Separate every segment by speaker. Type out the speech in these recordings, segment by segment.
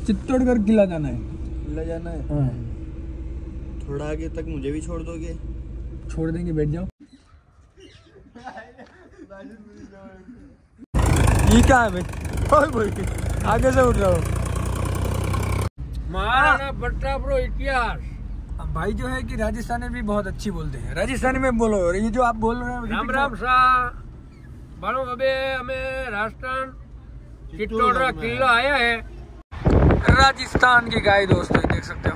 Speaker 1: चित्तौड़गढ़ किला जाना है।
Speaker 2: किला जाना है?
Speaker 1: हाँ।
Speaker 2: थोड़ा आगे तक मुझे भी छोड़ दोगे?
Speaker 1: छोड़ देंगे, बैठ जाओ। ये क्या है भाई? आगे से उठ रहा हो।
Speaker 3: महाराणा प्रताप रो इतिहास।
Speaker 1: भाई जो है कि राजस्थानी भी बहुत अच्छी बोलते हैं। राजस्थानी में बोलो, और ये जो आप बोल रहे हैं
Speaker 3: राम राम सा बाळो अबे हमें राजस्थान चित्तौड़गढ़ किला आया है।
Speaker 1: राजस्थान की गाय दोस्तों देख सकते हो।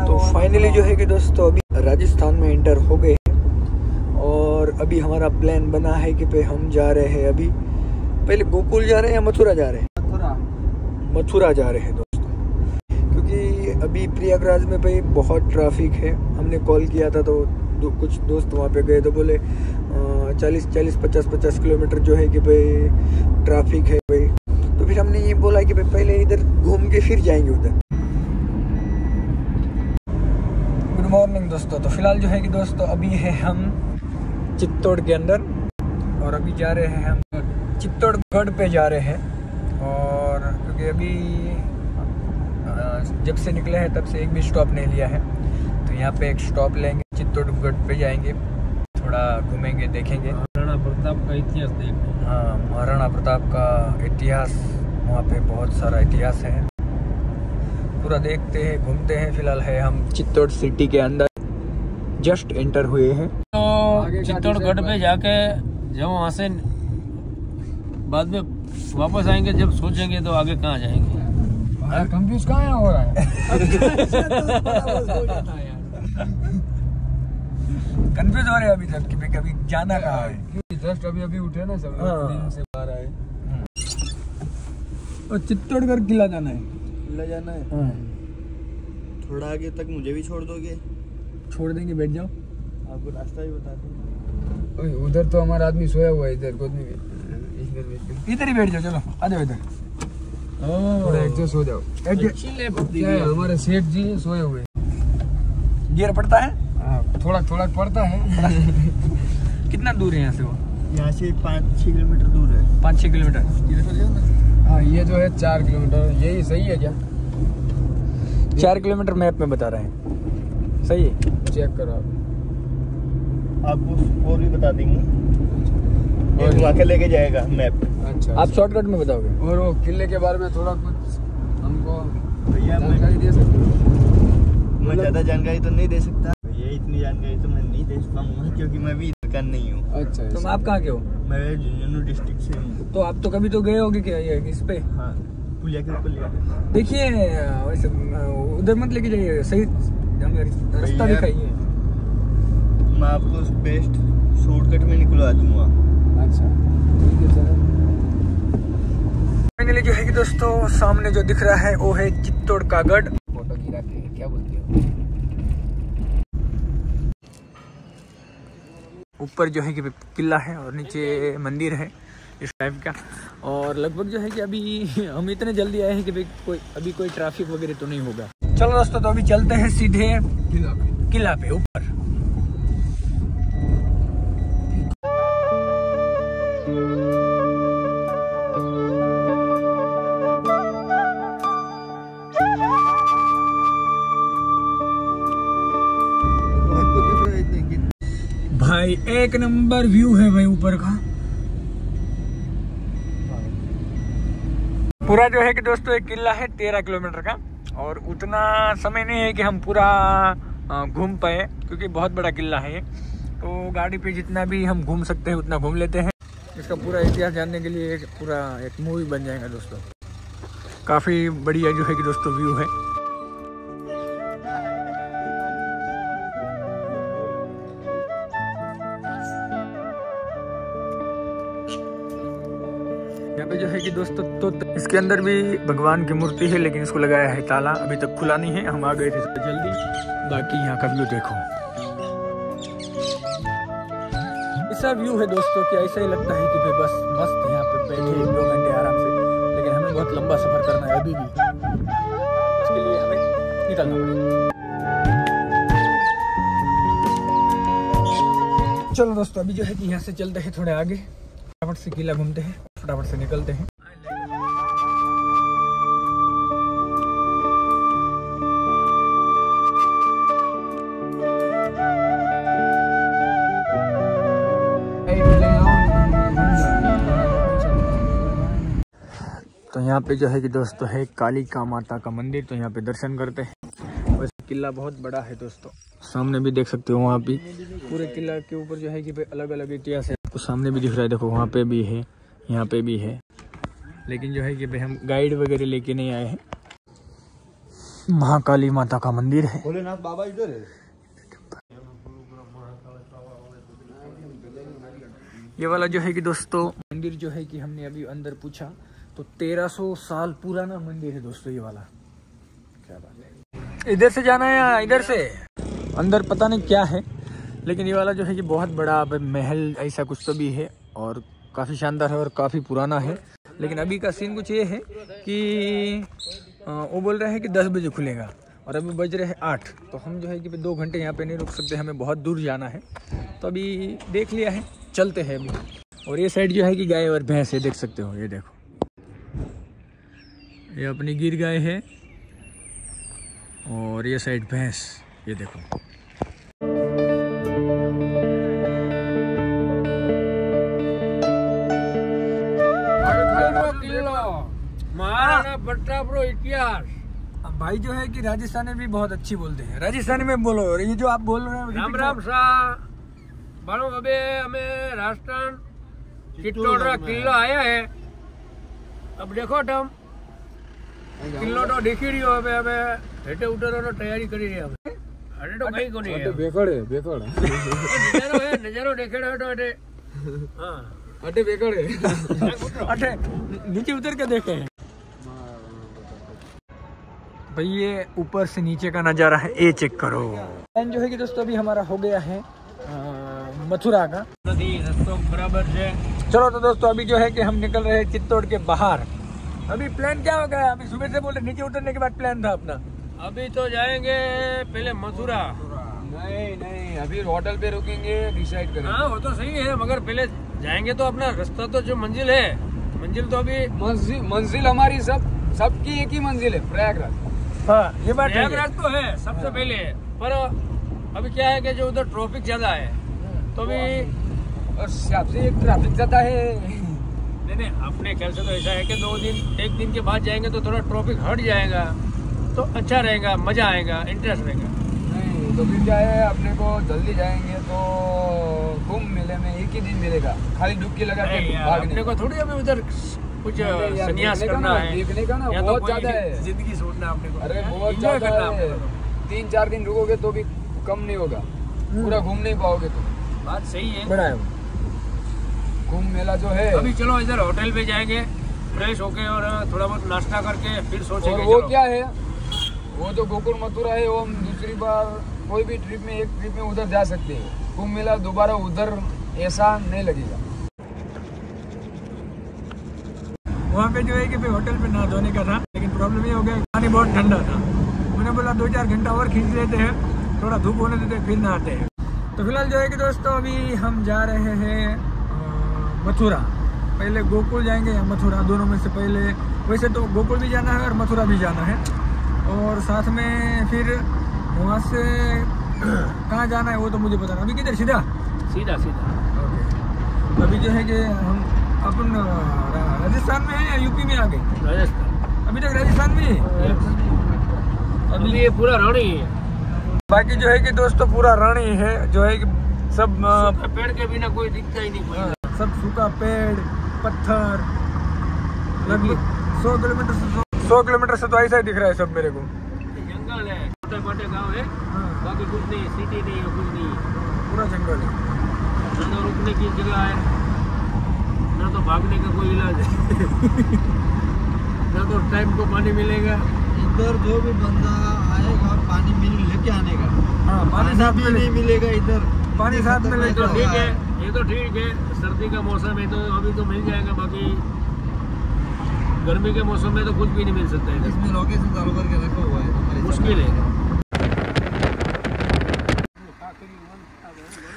Speaker 1: तो फाइनली जो है कि दोस्तों अभी राजस्थान में एंटर हो गए हैं और अभी हमारा प्लान बना है कि हम जा रहे हैं। अभी पहले गोकुल जा रहे हैं या मथुरा जा रहे हैं? मथुरा जा रहे हैं दोस्तों, क्योंकि अभी प्रयागराज में भाई बहुत ट्रैफिक है। हमने कॉल किया था तो कुछ दोस्त वहाँ पे गए तो बोले 40-50 किलोमीटर जो है कि भाई ट्रैफिक है भाई। तो फिर हमने ये बोला कि भाई पहले इधर घूम के फिर जाएंगे उधर। गुड मॉर्निंग दोस्तों। तो फिलहाल जो है कि दोस्तों अभी है हम चित्तौड़ के अंदर और अभी जा रहे हैं हम चित्तौड़गढ़ पे जा रहे हैं। और क्योंकि अभी जब से निकले हैं तब से एक भी स्टॉप नहीं लिया है, तो यहाँ पे एक स्टॉप लेंगे, चित्तौड़गढ़ पे जाएंगे, थोड़ा घूमेंगे, देखेंगे
Speaker 3: महाराणा प्रताप का इतिहास देखो।
Speaker 1: हाँ, महाराणा प्रताप का इतिहास, वहाँ पे बहुत सारा इतिहास है, पूरा देखते हैं, घूमते हैं। फिलहाल है हम चित्तौड़ सिटी के अंदर जस्ट एंटर हुए हैं।
Speaker 3: तो चित्तौड़गढ़ पे जाके जब वहाँ से बाद में वापस आएंगे, जब सोचेंगे तो आगे कहाँ जाएंगे।
Speaker 1: कंफ्यूज कहाँ हो रहा है? कंफ्यूज हो रहे हैं अभी तक कि कभी जाना कहाँ है।
Speaker 3: जस्ट अभी उठे ना सब
Speaker 1: हाँ।
Speaker 3: दिन से बाहर आए।
Speaker 1: और चित्तौड़गढ़ किला जाना है।
Speaker 2: किला जाना है?
Speaker 1: हाँ।
Speaker 2: थोड़ा आगे तक मुझे भी छोड़ दोगे?
Speaker 1: छोड़ देंगे, बैठ जाओ।
Speaker 2: आपको रास्ता भी बता दूँ।
Speaker 3: उधर तो हमारा आदमी सोया हुआ है, इधर गोद में
Speaker 1: इधर ही बैठ जाओ, चलो आ जाओ इधर।
Speaker 3: थोड़ा एडजस्ट हो जाओ। क्या है, हमारे सेठ जी सोए हुए।
Speaker 1: गियर पड़ता है?
Speaker 3: थोड़ा थोड़ा पड़ता है।
Speaker 1: कितना दूर है यहाँ से? वो
Speaker 2: यहाँ से 5-6 किलोमीटर दूर है।
Speaker 1: 5-6 किलोमीटर।
Speaker 3: हाँ, ये जो है 4 किलोमीटर। यही सही है क्या?
Speaker 1: 4 किलोमीटर मैप में बता रहे हैं। सही है,
Speaker 3: चेक करो आप।
Speaker 2: आपको और भी बता देंगे, और वहाँ के लेके जाएगा मैप।
Speaker 3: अच्छा,
Speaker 1: आप शॉर्टकट में बताओगे।
Speaker 3: और वो किले के बारे में थोड़ा कुछ हमको
Speaker 2: भैया
Speaker 3: जानकारी दे सकते हो?
Speaker 2: मैं ज़्यादा जानकारी तो नहीं दे सकता भैया, इतनी जानकारी तो मैं नहीं दे पाऊंगा क्योंकि मैं भी इधर का नहीं हूँ।
Speaker 3: अच्छा,
Speaker 1: तुम आप कहाँ के हो?
Speaker 2: मैं झुंझुनू डिस्ट्रिक्ट से हूँ।
Speaker 1: तो आप तो कभी तो गए होगे क्या ये इस पे?
Speaker 2: हाँ, पुलिया के ऊपर लिया।
Speaker 1: देखिए वैसे उधर मत लेके जाइए, सही रास्ता दिखाइए।
Speaker 2: मैं आपको बेस्ट शॉर्टकट में निकलवा दूंगा।
Speaker 3: अच्छा, ठीक है सर।
Speaker 1: फाइनली जो है कि दोस्तों सामने जो दिख रहा है वो है चित्तौड़ का गढ़।
Speaker 3: फोटो गिरा के क्या बोलते हो?
Speaker 1: ऊपर जो है कि किला है और नीचे मंदिर है इस टाइप का। और लगभग जो है कि अभी हम इतने जल्दी आए हैं कि भाई अभी कोई ट्रैफिक वगैरह तो नहीं होगा। चलो दोस्तों, तो अभी चलते हैं सीधे किला पे ऊपर। भाई एक नंबर व्यू है भाई ऊपर का। पूरा जो है कि दोस्तों एक किला है 13 किलोमीटर का, और उतना समय नहीं है कि हम पूरा घूम पाए, क्योंकि बहुत बड़ा किला है ये। तो गाड़ी पे जितना भी हम घूम सकते हैं उतना घूम लेते हैं। इसका पूरा इतिहास जानने के लिए पूरा एक मूवी बन जाएगा दोस्तों। काफ़ी बढ़िया जो है कि दोस्तों व्यू है। यहाँ पे जो है कि दोस्तों तो इसके अंदर भी भगवान की मूर्ति है, लेकिन इसको लगाया है ताला, अभी तक खुला नहीं है। हम आ गए थे जल्दी। बाकी यहाँ का व्यू देखो, ऐसा व्यू है दोस्तों कि ऐसा ही लगता है कि बस मस्त यहाँ पे बैठे 2 घंटे आराम से। लेकिन हमें बहुत लंबा सफर करना है अभी भी, इसके लिए हमें निकलना पड़ेगा। चलो दोस्तों अभी जो है कि यहाँ से चलते हैं थोड़े आगे, फटाफट से किला घूमते हैं, फटाफट से निकलते हैं। तो यहाँ पे जो है कि दोस्तों है कालिका माता का मंदिर, तो यहाँ पे दर्शन करते हैं। वैसे किला बहुत बड़ा है दोस्तों, सामने भी देख सकते हो, वहाँ भी पूरे किला के ऊपर जो है कि अलग अलग इतिहास है। आपको सामने भी दिख रहा है, देखो वहाँ पे भी है, यहाँ पे भी है, लेकिन जो है कि भाई हम गाइड वगैरह लेके नहीं आए हैं। महाकाली माता का मंदिर है।
Speaker 2: भोलेनाथ बाबा इधर है।
Speaker 1: ये वाला जो है कि दोस्तों मंदिर जो है कि हमने अभी अंदर पूछा तो 1300 साल पुराना मंदिर है दोस्तों ये वाला। क्या बात है, इधर से जाना है या इधर से? अंदर पता नहीं क्या है, लेकिन ये वाला जो है कि बहुत बड़ा महल ऐसा कुछ तो भी है और काफ़ी शानदार है और काफ़ी पुराना है। लेकिन अभी का सीन कुछ ये है कि वो बोल रहे हैं कि 10 बजे खुलेगा और अभी बज रहे हैं 8, तो हम जो है कि 2 घंटे यहाँ पे नहीं रुक सकते, हमें बहुत दूर जाना है। तो अभी देख लिया है, चलते हैं अभी। और ये साइड जो है कि गाय और भैंस है, देख सकते हो, ये देखो, ये अपनी गिर गाय है और ये साइड भैंस, ये देखो।
Speaker 3: महाराणा प्रताप रो इतिहास।
Speaker 1: भाई जो है कि राजस्थानी भी बहुत अच्छी बोलते हैं, राजस्थानी में बोलो। और ये जो आप बोल रहे हैं
Speaker 3: राम राम सा बाळो, अबे हमें राजस्थान चित्तौड़ किलो आया है। अब देखो तुम किलो तो देखी रही हो, हमें हेटे उतरવાનો तैयारी કરી રહ્યા હવે। અરે તો કઈ કોની है,
Speaker 1: बेकड़े बेकड़
Speaker 3: નજારો है, નજારો દેखेડો તો અટે। हां
Speaker 1: अटे बेकड़े अटे नीचे उतर के देखे हैं भाई, ये ऊपर से नीचे का नजारा है, ये चेक करो। जो है कि दोस्तों अभी हमारा हो गया है मथुरा का।
Speaker 3: नदी रास्ता बराबर है।
Speaker 1: चलो तो दोस्तों अभी जो है कि हम निकल रहे हैं चित्तौड़ के बाहर। अभी प्लान क्या हो गया? अभी सुबह से बोले नीचे उतरने के बाद प्लान था अपना।
Speaker 3: अभी तो जाएंगे पहले मथुरा।
Speaker 2: नहीं, अभी होटल पे रुकेंगे, डिसाइड करेंगे।
Speaker 3: हाँ वो तो सही है, मगर पहले जाएंगे तो अपना रास्ता तो जो मंजिल है, मंजिल तो अभी
Speaker 2: मंजिल हमारी सबकी एक ही मंजिल है, प्रयागराज।
Speaker 1: हाँ ये बात
Speaker 3: प्रयागराज तो है सबसे पहले, पर अभी क्या है कि जो उधर ट्रैफिक ज्यादा है, तो अभी
Speaker 2: और सबसे एक ट्रैफिक ज्यादा है।
Speaker 3: नहीं, अपने ख्याल से तो ऐसा है कि 2 दिन, 1 दिन के बाद जाएंगे तो थोड़ा ट्रैफिक हट जाएगा, तो अच्छा रहेगा, मजा आएगा, इंटरेस्ट रहेगा।
Speaker 2: नहीं तो फिर क्या है, अपने को जल्दी जाएंगे तो कुंभ मेले में एक ही दिन मिलेगा, खाली डुबकी लगा के
Speaker 3: अपने को थोड़ी अभी उधर कुछ संन्यास करना है,
Speaker 2: देखने का ना
Speaker 3: या
Speaker 2: बहुत
Speaker 3: तो
Speaker 2: ज्यादा है,
Speaker 3: जिंदगी सोचना अपने को।
Speaker 2: अरे बहुत
Speaker 3: Enjoy
Speaker 2: ज्यादा
Speaker 3: करना
Speaker 2: है।
Speaker 3: अपने को।
Speaker 2: 3-4 दिन रुकोगे तो भी कम नहीं होगा, पूरा घूम नहीं पाओगे। तो
Speaker 3: बात सही है,
Speaker 1: बड़ा है
Speaker 2: कुंभ मेला जो है।
Speaker 3: अभी चलो इधर होटल पे जाएंगे, फ्रेश होके और थोड़ा बहुत नाश्ता करके फिर सोचेंगे।
Speaker 2: और वो क्या है, वो जो गोकुल मथुरा है, वो हम दूसरी बार कोई भी ट्रिप में, एक ट्रिप में उधर जा सकते हैं। कुंभ मेला दोबारा उधर ऐसा नहीं लगेगा।
Speaker 1: वहाँ पे जो है कि होटल पे नहा धोने का था, लेकिन प्रॉब्लम ये हो गया पानी बहुत ठंडा था। मैंने बोला 2-4 घंटा और खींच लेते हैं, थोड़ा धूप होने देते हैं, फिर नहाते हैं। तो फिलहाल जो है कि दोस्तों अभी हम जा रहे हैं मथुरा। पहले गोकुल जाएंगे या मथुरा, दोनों में से पहले। वैसे तो गोकुल भी जाना है और मथुरा भी जाना है, और साथ में फिर वहाँ से कहाँ जाना है वो तो मुझे पता नहीं। अभी किधर? सीधा
Speaker 3: सीधा
Speaker 1: ओके। अभी जो है कि हम अपन राजस्थान में है या यूपी में आ गए?
Speaker 3: राजस्थान।
Speaker 1: अभी तक राजस्थान में है।
Speaker 3: अभी ये पूरा रानी है।
Speaker 1: बाकी जो है कि दोस्तों पूरा रानी है, जो है कि सब
Speaker 3: पेड़ के बिना कोई दिखता ही नहीं, कोई
Speaker 1: सब सूखा पेड़, पत्थर, लगभग 100 किलोमीटर से तो ऐसा ही दिख रहा है सब मेरे को।
Speaker 3: जंगल है, छोटे मोटे गांव है, बाकी कुछ नहीं, सिटी नहीं है, कुछ नहीं है,
Speaker 1: पूरा जंगल है।
Speaker 3: ना तो रुकने की जगह है, ना तो भागने का कोई इलाज है ना तो टाइम को पानी मिलेगा।
Speaker 2: इधर जो भी बंदा आएगा पानी लेके आने का।
Speaker 1: हाँ, पानी साथ में
Speaker 2: नहीं मिलेगा इधर,
Speaker 1: पानी साथ में लेके
Speaker 3: तो ठीक है, ये तो ठीक है, सर्दी का मौसम है तो अभी तो मिल जाएगा, बाकी गर्मी के मौसम में तो कुछ भी नहीं मिल सकता है।
Speaker 2: इसमें लोकेशन चालू करके रखा हुआ है,
Speaker 3: मुश्किल है।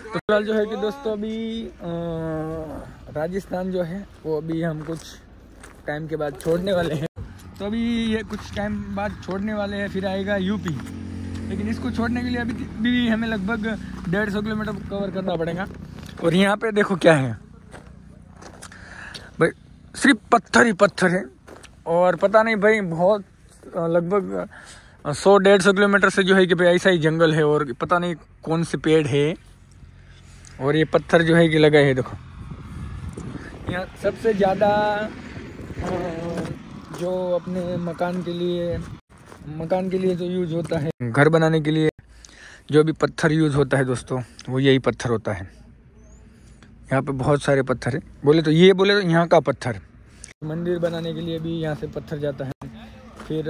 Speaker 1: तो फिलहाल जो है कि दोस्तों अभी राजस्थान जो है वो अभी हम कुछ टाइम के बाद छोड़ने वाले हैं। तो अभी ये कुछ टाइम बाद छोड़ने वाले हैं, फिर आएगा यूपी। लेकिन इसको छोड़ने के लिए अभी भी हमें लगभग 150 किलोमीटर कवर करना पड़ेगा। और यहाँ पे देखो क्या है भाई, सिर्फ पत्थर ही पत्थर है। और पता नहीं भाई, बहुत लगभग 100-150 किलोमीटर से जो है कि भाई ऐसा ही जंगल है और पता नहीं कौन से पेड़ है। और ये पत्थर जो है कि लगा है, देखो यहाँ सबसे ज़्यादा जो अपने मकान के लिए जो यूज होता है, घर बनाने के लिए जो भी पत्थर यूज होता है दोस्तों, वो यही पत्थर होता है। यहाँ पे बहुत सारे पत्थर है, बोले तो यहाँ का पत्थर। मंदिर बनाने के लिए भी यहाँ से पत्थर जाता है। फिर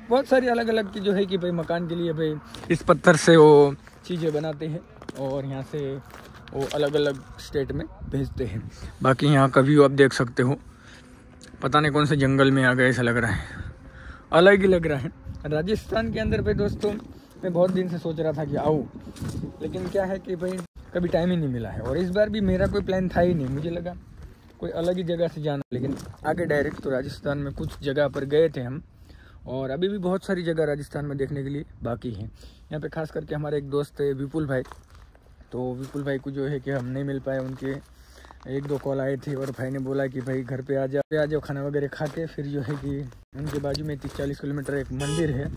Speaker 1: बहुत सारी अलग अलग की जो है कि भाई मकान के लिए भाई इस पत्थर से वो चीज़ें बनाते हैं और यहाँ से वो अलग अलग स्टेट में भेजते हैं। बाकी यहाँ का व्यू आप देख सकते हो, पता नहीं कौन से जंगल में आ गए ऐसा लग रहा है, अलग ही लग रहा है। राजस्थान के अंदर पे दोस्तों मैं बहुत दिन से सोच रहा था कि आऊँ, लेकिन क्या है कि भाई कभी टाइम ही नहीं मिला है। और इस बार भी मेरा कोई प्लान था ही नहीं, मुझे लगा कोई अलग ही जगह से जाना, लेकिन आगे डायरेक्ट तो राजस्थान में कुछ जगह पर गए थे हम। और अभी भी बहुत सारी जगह राजस्थान में देखने के लिए बाकी हैं। यहाँ पे खास करके हमारे एक दोस्त है विपुल भाई, तो विपुल भाई को जो है कि हम नहीं मिल पाए, उनके 1-2 कॉल आए थे और भाई ने बोला कि भाई घर पे आ जाओ खाना वगैरह खा के, फिर जो है कि उनके बाजू में 30-40 किलोमीटर एक मंदिर है,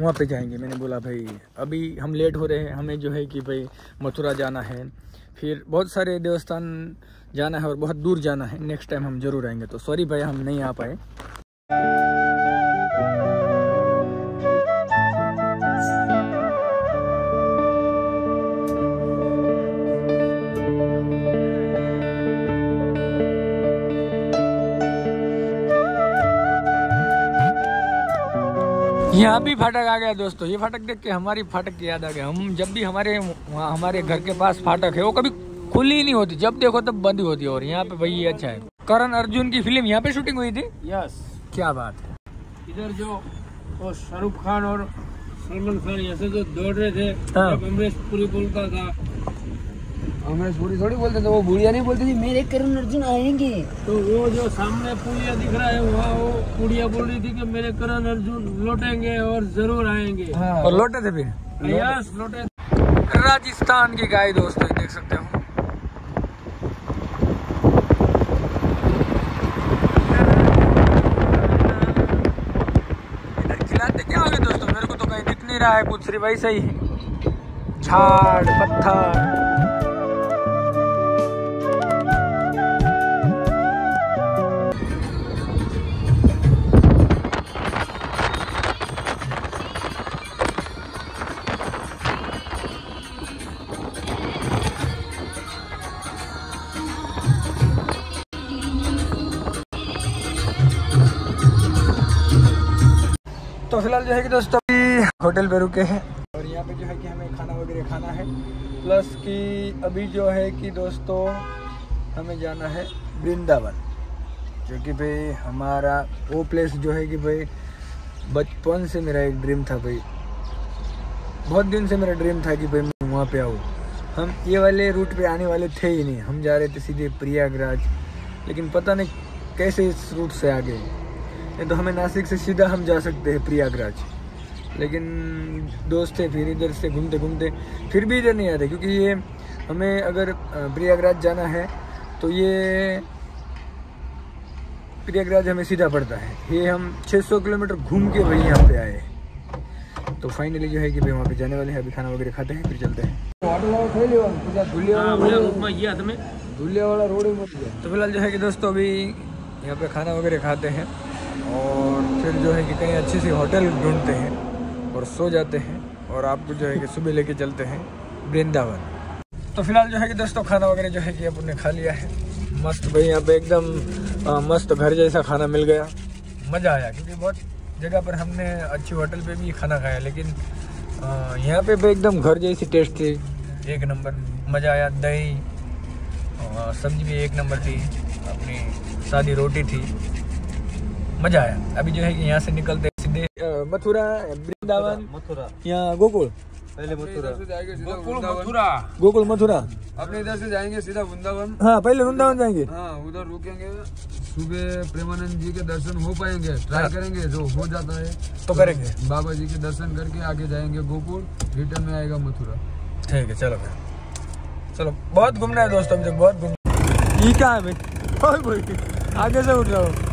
Speaker 1: वहाँ पे जाएंगे। मैंने बोला भाई अभी हम लेट हो रहे हैं, हमें जो है कि भाई मथुरा जाना है, फिर बहुत सारे देवस्थान जाना है और बहुत दूर जाना है, नेक्स्ट टाइम हम ज़रूर आएंगे। तो सॉरी भाई हम नहीं आ पाए। यहाँ भी फाटक आ गया दोस्तों। ये फाटक देख के हमारी फाटक की याद आ गया। हम जब भी हमारे घर के पास फाटक है वो कभी खुली ही नहीं होती, जब देखो तब बंद होती है। और यहाँ पे भाई ये अच्छा है, करण अर्जुन की फिल्म यहाँ पे शूटिंग हुई थी।
Speaker 3: यस,
Speaker 1: क्या बात है।
Speaker 3: इधर जो वो शाहरुख खान और सलमान खान यहाँ से जो दौड़ रहे थे,
Speaker 1: हाँ।
Speaker 3: जब अमरीश पुरी बोलता था,
Speaker 2: अमरीश पुरी थोड़ी बोलते थे, वो बुढ़िया नहीं बोलती थी मेरे करण अर्जुन आएंगे।
Speaker 3: तो वो जो सामने पुड़िया दिख रहा है वहाँ वो पुड़िया बोल रही थी कि मेरे करण अर्जुन लौटेंगे और जरूर आएंगे।
Speaker 2: हाँ।
Speaker 1: और लौटे थे फिर।
Speaker 3: यस, लौटे।
Speaker 1: राजस्थान की गाय दोस्तों देख सकते हो। इधर खिलाते क्या होगे दोस्तों, मेरे को तो कहीं दिख नहीं रहा है कुछ, सिर्फ वैसे ही झाड़ पत्थर। तो फिलहाल जो है कि दोस्तों अभी होटल पे रुके हैं और यहाँ पे जो है कि हमें खाना वगैरह खाना है। प्लस कि अभी जो है कि दोस्तों हमें जाना है वृंदावन, जो कि भाई हमारा वो प्लेस जो है कि भाई बचपन से मेरा एक ड्रीम था भाई, बहुत दिन से मेरा ड्रीम था कि भाई मैं वहाँ पे आऊँ। हम ये वाले रूट पे आने वाले थे ही नहीं, हम जा रहे थे सीधे प्रयागराज, लेकिन पता नहीं कैसे इस रूट से आ गए। नहीं तो हमें नासिक से सीधा हम जा सकते हैं प्रयागराज, लेकिन दोस्त थे फिर इधर से घूमते घूमते फिर भी इधर नहीं आते, क्योंकि ये हमें अगर प्रयागराज जाना है तो ये प्रयागराज हमें सीधा पड़ता है। ये हम 600 किलोमीटर घूम के वही यहाँ पे आए। तो फाइनली जो है कि भाई वहाँ पे जाने वाले हैं, अभी खाना वगैरह खाते हैं फिर चलते हैं। तो फिलहाल जो है कि दोस्तों अभी यहाँ पे खाना वगैरह खाते हैं और फिर जो है कि कहीं अच्छी सी होटल ढूंढते हैं और सो जाते हैं और आपको जो है कि सुबह लेके चलते हैं वृंदावन। तो फिलहाल जो है कि दोस्तों खाना वगैरह जो है कि अपन ने खा लिया है मस्त भाई। यहाँ पे एकदम मस्त घर जैसा खाना मिल गया, मज़ा आया, क्योंकि बहुत जगह पर हमने अच्छी होटल पे भी खाना खाया, लेकिन यहाँ पे भी एकदम घर जैसी टेस्ट थी, एक नंबर मज़ा आया। दही सब्जी भी एक नंबर थी, अपनी सादी रोटी थी, मज़ा आया। अभी जो है कि यहाँ से निकलते सीधे मथुरा, वृंदावन, मथुरा, यहाँ गोकुल,
Speaker 2: पहले मथुरा जाएंगे सीधा
Speaker 3: गोकुल
Speaker 2: वृंदावन।
Speaker 3: मथुरा।
Speaker 1: गोकुल मथुरा।
Speaker 2: अपने इधर से जाएंगे सीधा वृंदावन।
Speaker 1: हाँ पहले वृंदावन जाएंगे।
Speaker 2: हाँ उधर रुकेंगे, सुबह प्रेमानंद जी के दर्शन हो पाएंगे, ट्राई करेंगे, जो हो जाता है
Speaker 1: तो करेंगे।
Speaker 2: बाबा जी के दर्शन करके आगे जाएंगे गोकुल, रिटर्न में आएगा मथुरा।
Speaker 1: ठीक है चलो फिर, चलो बहुत घूमना है दोस्तों, मुझे बहुत घूमना। ये क्या है भाई? आगे से उठ रहा हूँ।